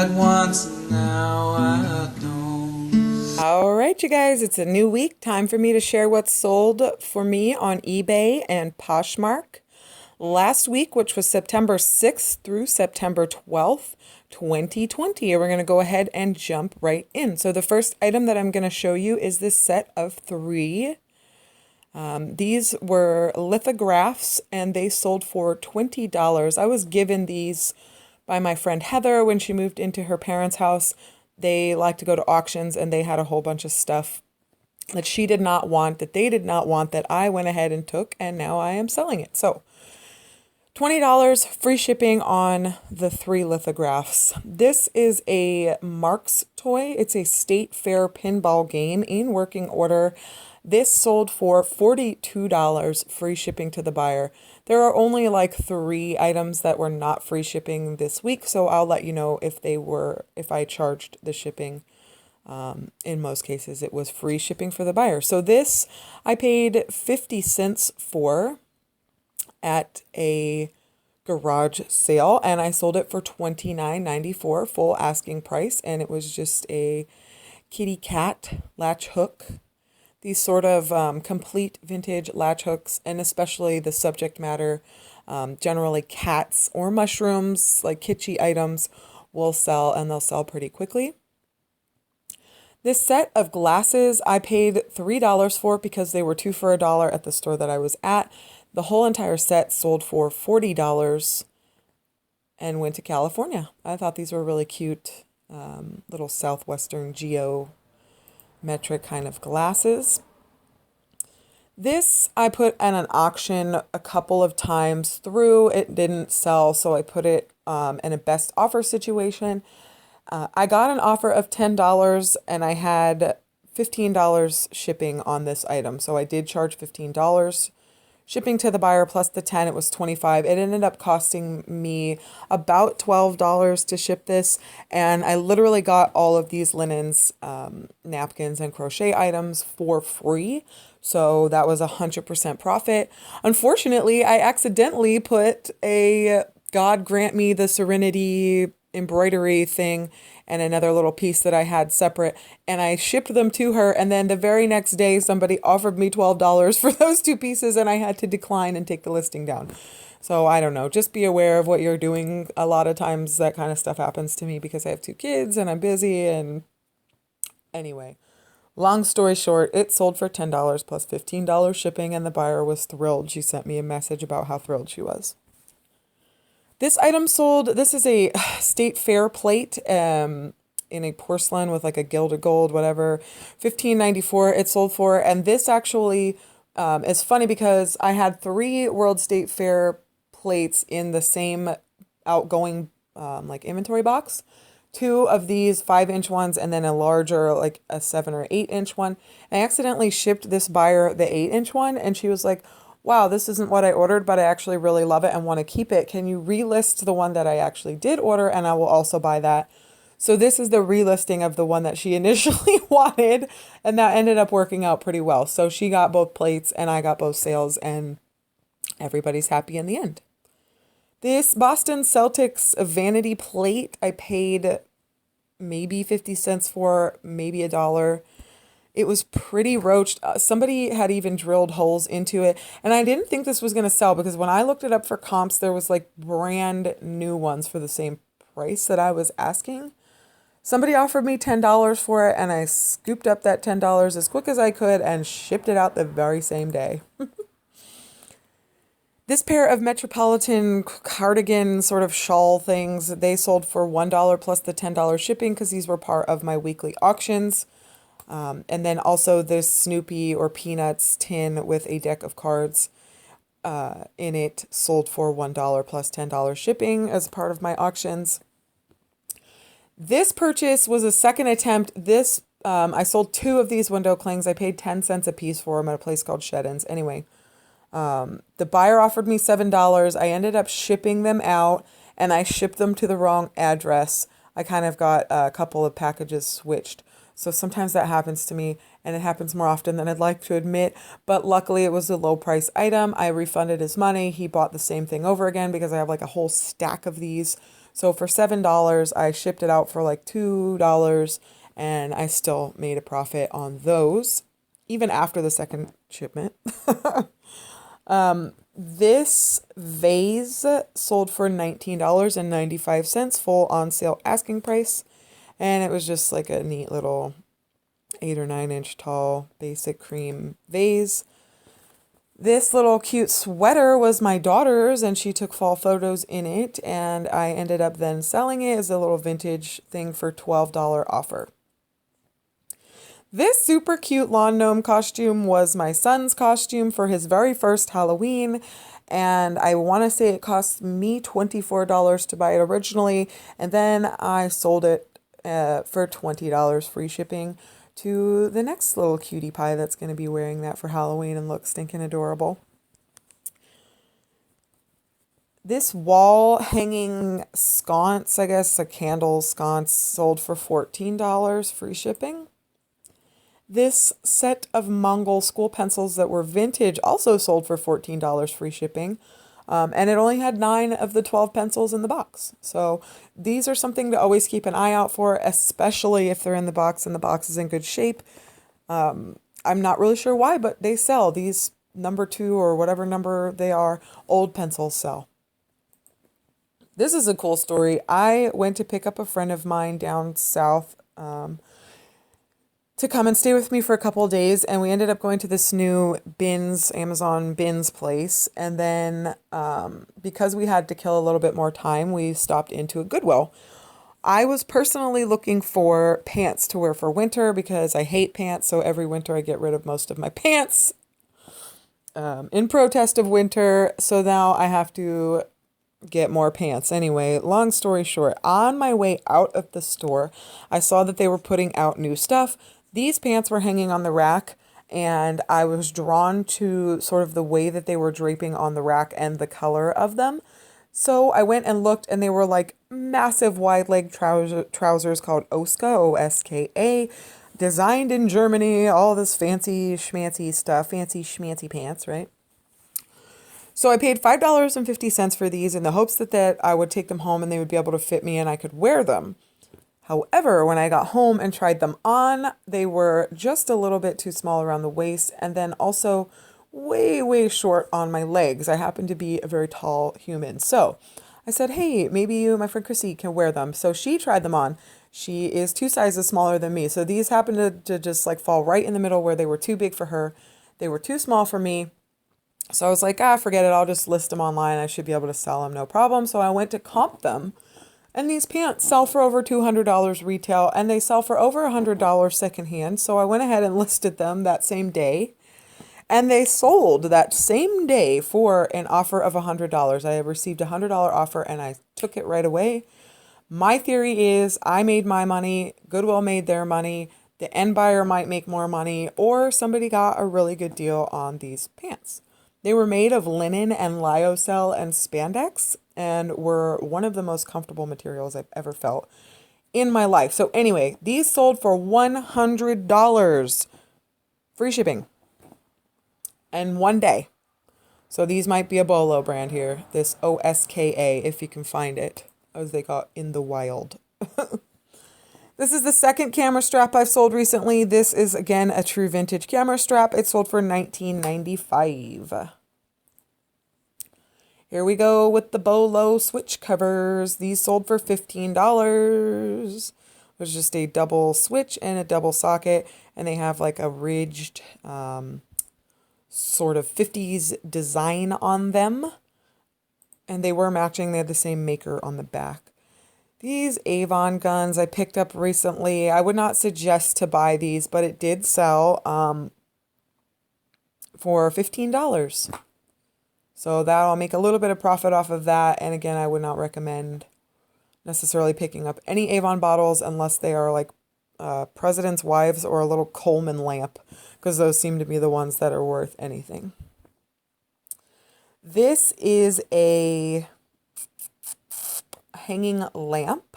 at once, and now I don't. All right, you guys, it's a new week. Time for me to share what's sold for me on eBay and Poshmark. Last week, which was September 6th through September 12th, 2020. And we're going to go ahead and jump right in. So the first item that I'm going to show you is this set of three. These were lithographs and they sold for $20. I was given these by my friend Heather when she moved into her parents' house. They like to go to auctions and they had a whole bunch of stuff that she did not want, that they did not want, that I went ahead and took, and now I am selling it. So $20 free shipping on the three lithographs. This is a Mark's toy. It's a state fair pinball game in working order. This sold for $42 free shipping to the buyer. There are only like 3 items that were not free shipping this week, so I'll let you know if I charged the shipping. In most cases, it was free shipping for the buyer. So this I paid 50 cents for at a garage sale, and I sold it for $29.94 full asking price, and it was just a kitty cat latch hook. These sort of complete vintage latch hooks, and especially the subject matter, generally cats or mushrooms, like kitschy items, will sell, and they'll sell pretty quickly. This set of glasses, I paid $3 for it because they were 2 for $1 at the store that I was at. The whole entire set sold for $40 and went to California. I thought these were really cute, little southwestern geometric kind of glasses. This I put at an auction a couple of times through. It didn't sell, so I put it in a best offer situation. I got an offer of $10 and I had $15 shipping on this item. So I did charge $15 shipping to the buyer plus the 10, it was 25. It ended up costing me about $12 to ship this, and I literally got all of these linens, napkins, and crochet items for free. So that was 100% profit. Unfortunately, I accidentally put a God grant me the serenity embroidery thing and another little piece that I had separate, and I shipped them to her, and then the very next day somebody offered me $12 for those 2 pieces, and I had to decline and take the listing down. So I don't know, just be aware of what you're doing. A lot of times that kind of stuff happens to me because I have 2 kids and I'm busy. And anyway, long story short, it sold for $10 plus $15 shipping, and the buyer was thrilled. She sent me a message about how thrilled she was. This item sold, this is a state fair plate in a porcelain with like a gilded gold, whatever, $15.94 it sold for. And this actually is funny because I had 3 World State Fair plates in the same outgoing like inventory box. 2 of these 5-inch ones and then a larger, like a 7 or 8-inch one. And I accidentally shipped this buyer the 8-inch one, and she was like, wow, this isn't what I ordered, but I actually really love it and want to keep it. Can you relist the one that I actually did order? And I will also buy that. So this is the relisting of the one that she initially wanted, and that ended up working out pretty well. So she got both plates and I got both sales, and everybody's happy in the end. This Boston Celtics vanity plate, I paid maybe 50 cents for, maybe $1. It was pretty roached. Somebody had even drilled holes into it. And I didn't think this was going to sell because when I looked it up for comps, there was like brand new ones for the same price that I was asking. Somebody offered me $10 for it, and I scooped up that $10 as quick as I could and shipped it out the very same day. This pair of Metropolitan cardigan sort of shawl things, they sold for $1 plus the $10 shipping because these were part of my weekly auctions. And then also this Snoopy or Peanuts tin with a deck of cards in it sold for $1 plus $10 shipping as part of my auctions. This purchase was a second attempt. This I sold 2 of these window clings. I paid 10 cents a piece for them at a place called Shedden's. Anyway, the buyer offered me $7. I ended up shipping them out, and I shipped them to the wrong address. I kind of got a couple of packages switched. So sometimes that happens to me, and it happens more often than I'd like to admit. But luckily, it was a low price item. I refunded his money. He bought the same thing over again because I have like a whole stack of these. So for $7, I shipped it out for like $2, and I still made a profit on those, even after the second shipment. This vase sold for $19.95, full on sale asking price. And it was just like a neat little 8 or 9 inch tall basic cream vase. This little cute sweater was my daughter's, and she took fall photos in it, and I ended up then selling it as a little vintage thing for $12 offer. This super cute lawn gnome costume was my son's costume for his very first Halloween, and I want to say it cost me $24 to buy it originally, and then I sold it for $20 free shipping to the next little cutie pie that's going to be wearing that for Halloween and look stinking adorable. This wall hanging sconce, I guess a candle sconce, sold for $14 free shipping. This set of Mongol school pencils that were vintage also sold for $14 free shipping. And it only had 9 of the 12 pencils in the box. So these are something to always keep an eye out for, especially if they're in the box and the box is in good shape. I'm not really sure why, but they sell. These number 2 or whatever number they are, old pencils sell. This is a cool story. I went to pick up a friend of mine down south to come and stay with me for a couple of days, and we ended up going to this new Amazon bins place, and then because we had to kill a little bit more time, we stopped into a Goodwill. I was personally looking for pants to wear for winter because I hate pants, so every winter I get rid of most of my pants in protest of winter, so now I have to get more pants. Anyway, long story short, on my way out of the store, I saw that they were putting out new stuff. These pants were hanging on the rack, and I was drawn to sort of the way that they were draping on the rack and the color of them. So I went and looked, and they were like massive wide leg trousers called Oska, O-S-K-A, designed in Germany, all this fancy schmancy stuff, fancy schmancy pants, right? So I paid $5.50 for these in the hopes that I would take them home and they would be able to fit me and I could wear them. However, when I got home and tried them on, they were just a little bit too small around the waist and then also way, way short on my legs. I happen to be a very tall human. So I said, hey, maybe you, my friend Chrissy, can wear them. So she tried them on. She is 2 sizes smaller than me. So these happened to just like fall right in the middle where they were too big for her. They were too small for me. So I was like, forget it. I'll just list them online. I should be able to sell them, no problem. So I went to comp them. And these pants sell for over $200 retail, and they sell for over $100 secondhand. So I went ahead and listed them that same day. And they sold that same day for an offer of $100. I had received a $100 offer, and I took it right away. My theory is I made my money, Goodwill made their money, the end buyer might make more money, or somebody got a really good deal on these pants. They were made of linen and lyocell and spandex and were one of the most comfortable materials I've ever felt in my life. So anyway, these sold for $100 free shipping in one day. So these might be a Bolo brand here. This OSKA, if you can find it, as they call it in the wild. This is the second camera strap I've sold recently. This is, again, a true vintage camera strap. It sold for $19.95. Here we go with the Bolo switch covers. These sold for $15. It was just a double switch and a double socket, and they have like a ridged sort of 50s design on them. And they were matching. They had the same maker on the back. These Avon guns I picked up recently. I would not suggest to buy these, but it did sell for $15. So that'll make a little bit of profit off of that. And again, I would not recommend necessarily picking up any Avon bottles unless they are like President's Wives or a little Coleman lamp, because those seem to be the ones that are worth anything. This is a hanging lamp,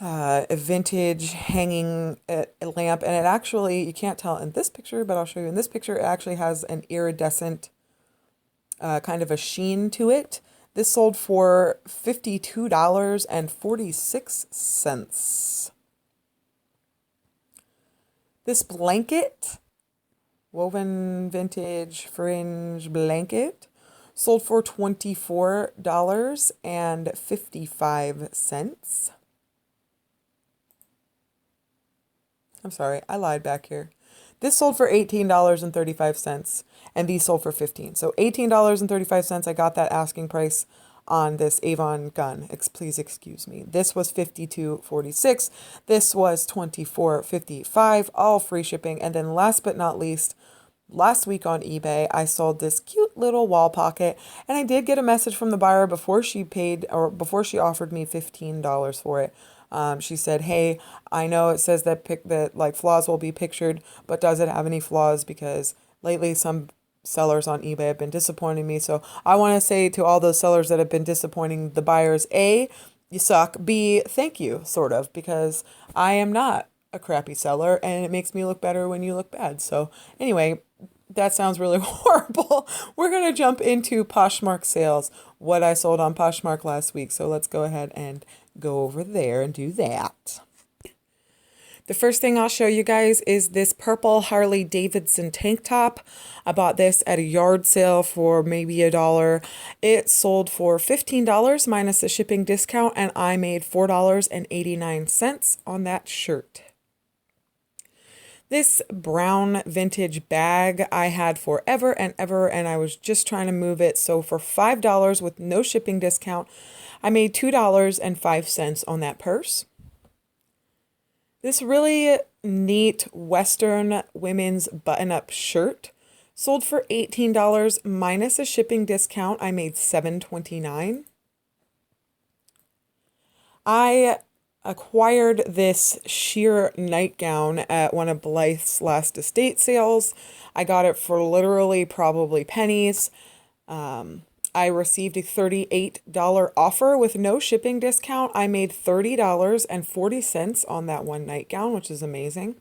a vintage hanging lamp, and it actually, you can't tell in this picture, but I'll show you in this picture, it actually has an iridescent kind of a sheen to it. This sold for $52.46. This blanket, woven vintage fringe blanket, sold for $24.55. I'm sorry, I lied back here. This sold for $18.35, and these sold for $15. So $18.35, I got that asking price on this Avon gun. Please excuse me. This was $52.46. This was $24.55, all free shipping. And then last but not least, last week on eBay, I sold this cute little wall pocket, and I did get a message from the buyer before she paid, or before she offered me $15 for it. She said, "Hey, I know it says that like flaws will be pictured, but does it have any flaws? Because lately some sellers on eBay have been disappointing me. So I want to say to all those sellers that have been disappointing the buyers, A, you suck. B, thank you, sort of, because I am not a crappy seller, and it makes me look better when you look bad. So anyway, that sounds really horrible. We're going to jump into Poshmark sales, what I sold on Poshmark last week. So let's go ahead and go over there and do that. The first thing I'll show you guys is this purple Harley Davidson tank top. I bought this at a yard sale for maybe $1. It sold for $15 minus the shipping discount, and I made $4.89 on that shirt. This brown vintage bag I had forever and ever, and I was just trying to move it. So for $5 with no shipping discount, I made $2.05 on that purse. This really neat Western women's button-up shirt sold for $18 minus a shipping discount. I made $7.29. I acquired this sheer nightgown at one of Blythe's last estate sales. I got it for literally probably pennies. I received a $38 offer with no shipping discount. I made $30.40 on that one nightgown, which is amazing.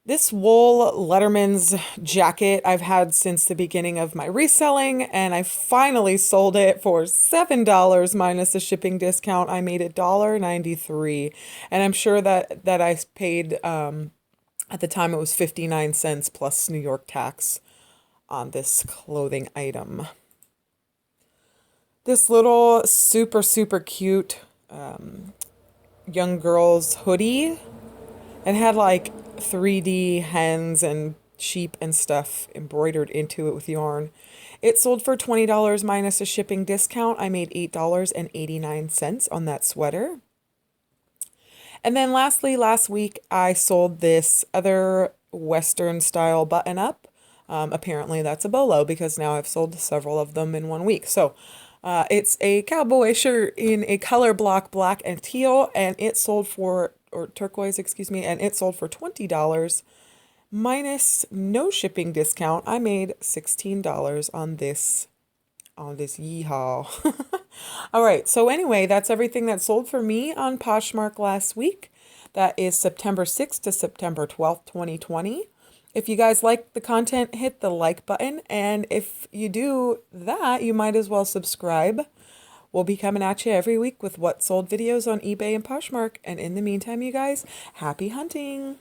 This wool Letterman's jacket I've had since the beginning of my reselling, and I finally sold it for $7 minus the shipping discount. I made $1.93, and I'm sure that I paid, at the time it was 59 cents plus New York tax on this clothing item. This little super, super cute young girl's hoodie. It had like 3D hens and sheep and stuff embroidered into it with yarn. It sold for $20 minus a shipping discount. I made $8.89 on that sweater. And then lastly, last week I sold this other Western style button up. Apparently that's a bolo because now I've sold several of them in 1 week. So it's a cowboy shirt in a color block, black and teal, and it sold for, or turquoise, excuse me, and it sold for $20 minus no shipping discount. I made $16 on this yeehaw. All right, so anyway, that's everything that sold for me on Poshmark last week. That is September 6th to September 12th, 2020. If you guys like the content, hit the like button. And if you do that, you might as well subscribe. We'll be coming at you every week with what sold videos on eBay and Poshmark. And in the meantime, you guys, happy hunting.